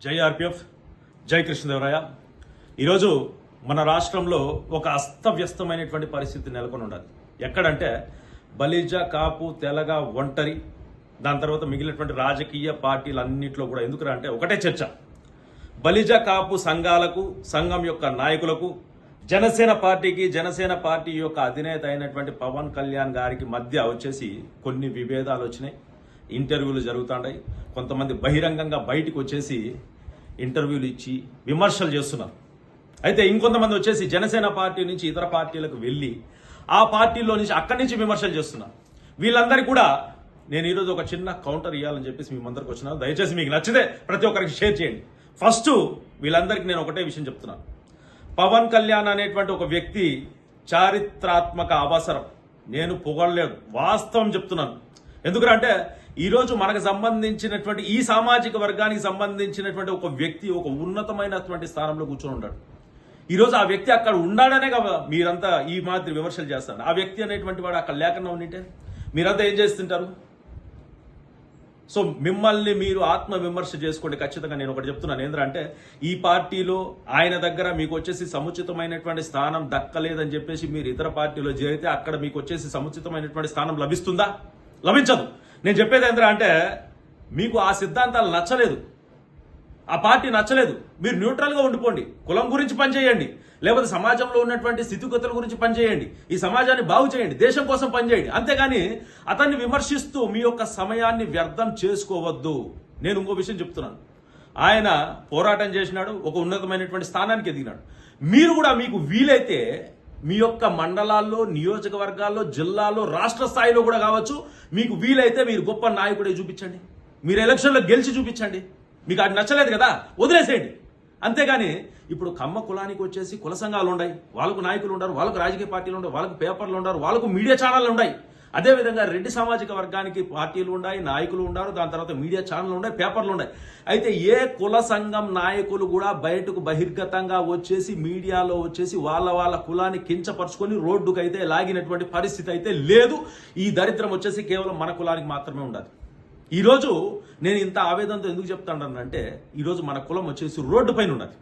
జై ఆర్పిఎఫ్, జై కృష్ణదేవరాయ. ఈరోజు మన రాష్ట్రంలో ఒక అస్తవ్యస్తమైనటువంటి పరిస్థితి నెలకొని ఉండాలి. ఎక్కడంటే బలిజ, కాపు, తెలగ, ఒంటరి, దాని తర్వాత మిగిలినటువంటి రాజకీయ పార్టీలన్నింటిలో కూడా ఎందుకురా అంటే ఒకటే చర్చ. బలిజ, కాపు సంఘాలకు, సంఘం యొక్క నాయకులకు, జనసేన పార్టీ యొక్క అధినేత అయినటువంటి పవన్ కళ్యాణ్ గారికి మధ్య వచ్చేసి కొన్ని విభేదాలు వచ్చినాయి. ఇంటర్వ్యూలు జరుగుతున్నాయి. కొంతమంది బహిరంగంగా బయటకు వచ్చేసి ఇంటర్వ్యూలు ఇచ్చి విమర్శలు చేస్తున్నారు. అయితే ఇంకొంతమంది వచ్చేసి జనసేన పార్టీ నుంచి ఇతర పార్టీలకు వెళ్ళి ఆ పార్టీలో నుంచి అక్కడి నుంచి విమర్శలు చేస్తున్నారు. వీళ్ళందరికీ కూడా నేను ఈరోజు ఒక చిన్న కౌంటర్ ఇవ్వాలని చెప్పేసి మీ అందరికి వచ్చినాను. దయచేసి మీకు నచ్చితే ప్రతి ఒక్కరికి షేర్ చేయండి. ఫస్ట్ వీళ్ళందరికీ నేను ఒకటే విషయం చెప్తున్నాను. పవన్ కళ్యాణ్ అనేటువంటి ఒక వ్యక్తి చారిత్రాత్మక అవసరం. నేను పొగడలేదు, వాస్తవం చెప్తున్నాను. ఎందుకంటే ఈరోజు మనకు సంబంధించినటువంటి ఈ సామాజిక వర్గానికి సంబంధించినటువంటి ఒక వ్యక్తి ఒక ఉన్నతమైనటువంటి స్థానంలో కూర్చొని ఉంటాడు. ఈరోజు ఆ వ్యక్తి అక్కడ ఉండాడనే కదా మీరంతా ఈ మాదిరి విమర్శలు చేస్తారు. ఆ వ్యక్తి అనేటువంటి వాడు అక్కడ లేకుండా ఉండింటే మీరంతా ఏం చేస్తుంటారు? సో మిమ్మల్ని మీరు ఆత్మ విమర్శ చేసుకోండి. ఖచ్చితంగా నేను ఒకటి చెప్తున్నాను. ఏంటంటే ఈ పార్టీలో ఆయన దగ్గర మీకు వచ్చేసి సముచితమైనటువంటి స్థానం దక్కలేదని చెప్పేసి మీరు ఇతర పార్టీలో చేరితే అక్కడ మీకు వచ్చేసి సముచితమైనటువంటి స్థానం లభిస్తుందా? లభించదు. నేను చెప్పేది ఏంటంటే మీకు ఆ సిద్ధాంతాలు నచ్చలేదు, ఆ పార్టీ నచ్చలేదు, మీరు న్యూట్రల్గా ఉండిపోండి. కులం గురించి పనిచేయండి, లేకపోతే సమాజంలో ఉన్నటువంటి స్థితిగతుల గురించి పనిచేయండి, ఈ సమాజాన్ని బాగు చేయండి, దేశం కోసం పనిచేయండి. అంతేగాని అతన్ని విమర్శిస్తూ మీ యొక్క సమయాన్ని వ్యర్థం చేసుకోవద్దు. నేను ఇంకో విషయం చెప్తున్నాను. ఆయన పోరాటం చేసినాడు, ఒక ఉన్నతమైనటువంటి స్థానానికి ఎదిగినాడు. మీరు కూడా మీకు వీలైతే మీ యొక్క మండలాల్లో, నియోజకవర్గాల్లో, జిల్లాలో, రాష్ట్ర స్థాయిలో కూడా కావచ్చు, మీకు వీలైతే మీరు గొప్ప నాయకుడే చూపించండి. మీరు ఎలక్షన్లో గెలిచి చూపించండి. మీకు అది నచ్చలేదు కదా, వదిలేసేయండి. అంతేగాని ఇప్పుడు కమ్మ కులానికి వచ్చేసి కుల సంఘాలు ఉన్నాయి, వాళ్ళకు నాయకులు ఉండరు, వాళ్ళకు రాజకీయ పార్టీలు ఉండవు, వాళ్ళకు పేపర్లు ఉండరు, వాళ్ళకు మీడియా ఛానళ్ళు ఉన్నాయి. అదేవిధంగా రెడ్డి సామాజిక వర్గానికి పార్టీలు ఉన్నాయి, నాయకులు ఉన్నారు, దాని తర్వాత మీడియా ఛానళ్ళు ఉన్నాయి, పేపర్లు ఉన్నాయి. అయితే ఏ కుల సంఘం నాయకులు కూడా బయటకు బహిర్గతంగా వచ్చేసి మీడియాలో వచ్చేసి వాళ్ళ కులాన్ని కించపరుచుకొని రోడ్డుకు అయితే లాగినటువంటి పరిస్థితి అయితే లేదు. ఈ దరిద్రం వచ్చేసి కేవలం మన కులానికి మాత్రమే ఉండాలి. ఈరోజు నేను ఇంత ఆవేదనతో ఎందుకు చెప్తానంటే ఈరోజు మన కులం వచ్చేసి రోడ్డు పైన ఉన్నది.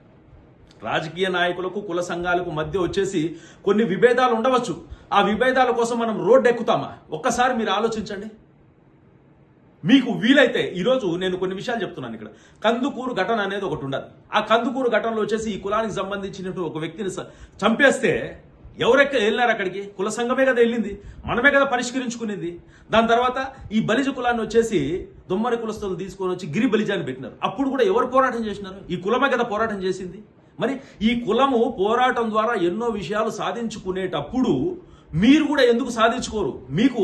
రాజకీయ నాయకులకు, కుల సంఘాలకు మధ్య వచ్చేసి కొన్ని విభేదాలు ఉండవచ్చు. ఆ విభేదాల కోసం మనం రోడ్డు ఎక్కుతామా? ఒక్కసారి మీరు ఆలోచించండి. మీకు వీలైతే ఈరోజు నేను కొన్ని విషయాలు చెప్తున్నాను. ఇక్కడ కందుకూరు ఘటన అనేది ఒకటి ఉండదు. ఆ కందుకూరు ఘటనలో వచ్చేసి ఈ కులానికి సంబంధించినటువంటి ఒక వ్యక్తిని చంపేస్తే ఎవరెక్క వెళ్ళినారు అక్కడికి? కుల సంఘమే కదా వెళ్ళింది, మనమే కదా పరిష్కరించుకునేది. దాని తర్వాత ఈ బలిజ కులాన్ని వచ్చేసి దొమ్మరి కులస్తులు తీసుకొని వచ్చి గిరి బలిజాన్ని పెట్టినారు. అప్పుడు కూడా ఎవరు పోరాటం చేసినారు? ఈ కులమే కదా పోరాటం చేసింది. మరి ఈ కులము పోరాటం ద్వారా ఎన్నో విషయాలు సాధించుకునేటప్పుడు మీరు కూడా ఎందుకు సాధించుకోరు? మీకు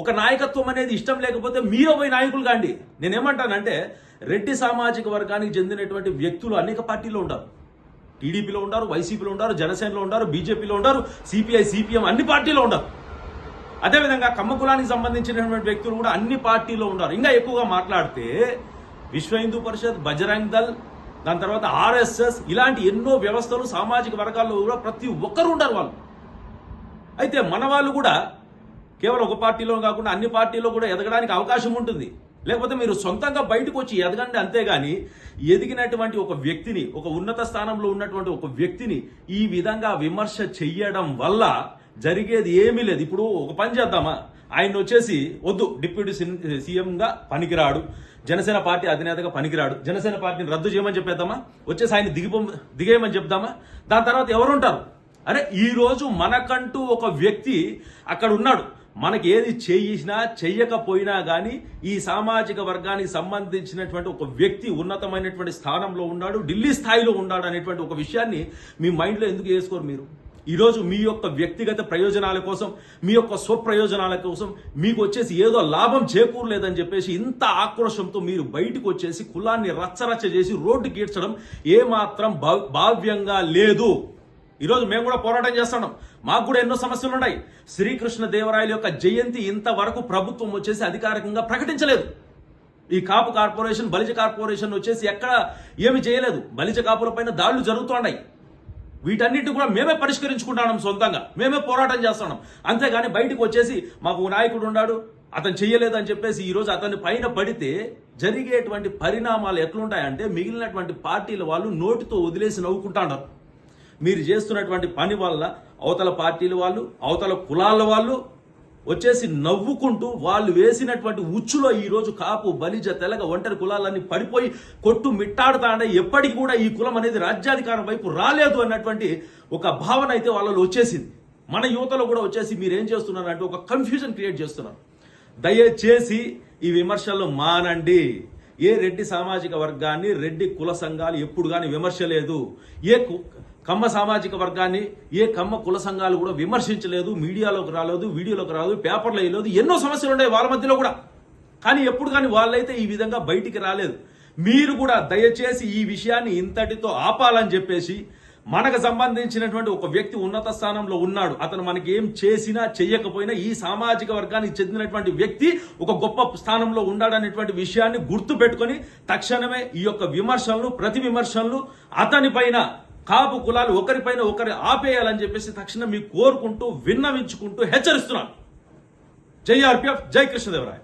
ఒక నాయకత్వం అనేది ఇష్టం లేకపోతే మీరు పోయి నాయకులు కాండి. నేనేమంటానంటే రెడ్డి సామాజిక వర్గానికి చెందినటువంటి వ్యక్తులు అనేక పార్టీలో ఉంటారు. టీడీపీలో ఉంటారు, వైసీపీలో ఉంటారు, జనసేనలో ఉంటారు, బీజేపీలో ఉంటారు, సిపిఐ, సిపిఎం అన్ని పార్టీలో ఉంటారు. అదేవిధంగా కమ్మ కులానికి సంబంధించినటువంటి వ్యక్తులు కూడా అన్ని పార్టీలో ఉంటారు. ఇంకా ఎక్కువగా మాట్లాడితే విశ్వ హిందూ పరిషత్, బజరంగ్ దళ్, దాని తర్వాత ఆర్ఎస్ఎస్, ఇలాంటి ఎన్నో వ్యవస్థలు సామాజిక వర్గాల్లో కూడా ప్రతి ఒక్కరు ఉంటారు వాళ్ళు. అయితే మన వాళ్ళు కూడా కేవలం ఒక పార్టీలో కాకుండా అన్ని పార్టీలో కూడా ఎదగడానికి అవకాశం ఉంటుంది. లేకపోతే మీరు సొంతంగా బయటకు వచ్చి ఎదగండి. అంతేగాని ఎదిగినటువంటి ఒక వ్యక్తిని, ఒక ఉన్నత స్థానంలో ఉన్నటువంటి ఒక వ్యక్తిని ఈ విధంగా విమర్శ చెయ్యడం వల్ల జరిగేది ఏమీ లేదు. ఇప్పుడు ఒక పని చేద్దామా, ఆయన వచ్చేసి వద్దు, డిప్యూటీ సీఎంగా పనికిరాడు, జనసేన పార్టీ అధినేతగా పనికిరాడు, జనసేన పార్టీని రద్దు చేయమని చెప్పేద్దామా? వచ్చేసి ఆయన దిగేయమని చెప్దామా? దాని తర్వాత ఎవరుంటారు? అరే ఈ రోజు మనకంటూ ఒక వ్యక్తి అక్కడ ఉన్నాడు. మనకి ఏది చేసినా చెయ్యకపోయినా కానీ ఈ సామాజిక వర్గానికి సంబంధించినటువంటి ఒక వ్యక్తి ఉన్నతమైనటువంటి స్థానంలో ఉన్నాడు, ఢిల్లీ స్థాయిలో ఉన్నాడు అనేటువంటి ఒక విషయాన్ని మీ మైండ్లో ఎందుకు వేసుకోరు మీరు? ఈరోజు మీ యొక్క వ్యక్తిగత ప్రయోజనాల కోసం, మీ యొక్క స్వప్రయోజనాల కోసం మీకు వచ్చేసి ఏదో లాభం చేకూరలేదని చెప్పేసి ఇంత ఆక్రోశంతో మీరు బయటకు వచ్చేసి కులాన్ని రచ్చరచ్చ చేసి రోడ్డు గీడ్చడం ఏమాత్రం భావ్యంగా లేదు. ఈరోజు మేము కూడా పోరాటం చేస్తున్నాం. మాకు కూడా ఎన్నో సమస్యలు ఉన్నాయి. శ్రీకృష్ణదేవరాయల యొక్క జయంతి ఇంతవరకు ప్రభుత్వం వచ్చేసి అధికారికంగా ప్రకటించలేదు. ఈ కాపు కార్పొరేషన్, బలిజ కార్పొరేషన్ వచ్చేసి ఎక్కడ ఏమి చేయలేదు. బలిజ కాపుల పైన దాడులు జరుగుతున్నాయి. వీటన్నిటి కూడా మేమే పరిష్కరించుకుంటున్నాం, సొంతంగా మేమే పోరాటం చేస్తున్నాం. అంతేగాని బయటకు వచ్చేసి మాకు నాయకుడు ఉన్నాడు, అతను చెయ్యలేదని చెప్పేసి ఈరోజు అతన్ని పైన పడితే జరిగేటువంటి పరిణామాలు ఎట్లుంటాయంటే మిగిలినటువంటి పార్టీల వాళ్ళు నోటితో వదిలేసి నవ్వుకుంటారు. మీరు చేస్తున్నటువంటి పని వల్ల అవతల పార్టీల వాళ్ళు, అవతల కులాల వాళ్ళు వచ్చేసి నవ్వుకుంటూ వాళ్ళు వేసినటువంటి ఉచ్చులో ఈరోజు కాపు, బలిజ, తెలగ, ఒంటరి కులాలన్నీ పడిపోయి కొట్టు మిట్టాడుతాండే ఎప్పటికి కూడా ఈ కులం అనేది రాజ్యాధికారం వైపు రాలేదు అన్నటువంటి ఒక భావన అయితే వాళ్ళలో వచ్చేసింది. మన యువతలో కూడా వచ్చేసి మీరేం చేస్తున్నారంటే ఒక కన్ఫ్యూజన్ క్రియేట్ చేస్తున్నారు. దయచేసి ఈ విమర్శలు మానండి. ఏ రెడ్డి సామాజిక వర్గాన్ని, రెడ్డి కుల సంఘాలు ఎప్పుడు కానీ విమర్శలేదు. ఏ కమ్మ సామాజిక వర్గాన్ని ఏ కమ్మ కుల సంఘాలు కూడా విమర్శించలేదు. మీడియాలోకి రాలేదు, వీడియోలోకి రాలేదు, పేపర్లో వేయలేదు. ఎన్నో సమస్యలు ఉన్నాయి వాళ్ళ మధ్యలో కూడా. కానీ ఎప్పుడు కానీ వాళ్ళైతే ఈ విధంగా బయటికి రాలేదు. మీరు కూడా దయచేసి ఈ విషయాన్ని ఇంతటితో ఆపాలని చెప్పేసి, మనకు సంబంధించినటువంటి ఒక వ్యక్తి ఉన్నత స్థానంలో ఉన్నాడు, అతను మనకి ఏం చేసినా చెయ్యకపోయినా ఈ సామాజిక వర్గానికి చెందినటువంటి వ్యక్తి ఒక గొప్ప స్థానంలో ఉన్నాడనేటువంటి విషయాన్ని గుర్తు పెట్టుకొని తక్షణమే ఈ యొక్క విమర్శలను, ప్రతి విమర్శలను అతని పైన, కాపు కులాలు ఒకరిపైన ఒకరి ఆపేయాలని చెప్పేసి తక్షణం మీకు కోరుకుంటూ, విన్నవించుకుంటూ హెచ్చరిస్తున్నాను. జై ఆర్పీఎఫ్, జై కృష్ణదేవరాయ.